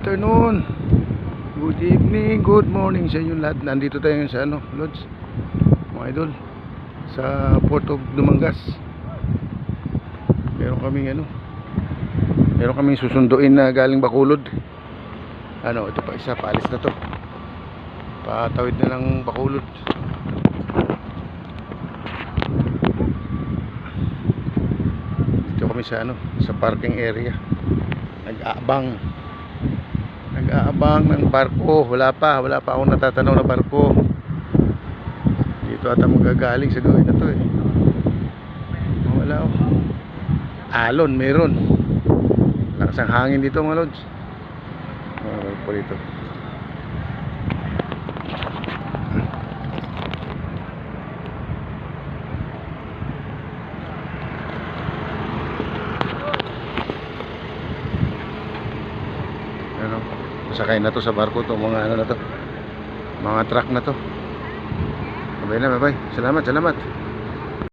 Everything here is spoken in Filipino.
Afternoon, good evening, good morning sa inyo lahat. Nandito tayo sa Lodge, mga idol, sa Port of Dumangas. Meron kaming susunduin na galing Bacolod. Ito pa isa, paalis na to. Patawid na ng Bacolod. Dito kami sa parking area. Nag-aabang ng barko. Wala pa akong natatanaw na barko. Dito ata magagaling sa gawin na to wala alon, meron lakas ang hangin dito mga lods. Po dito sakay na to sa barko to, mga na to, mga truck na to. Bye bye. Salamat.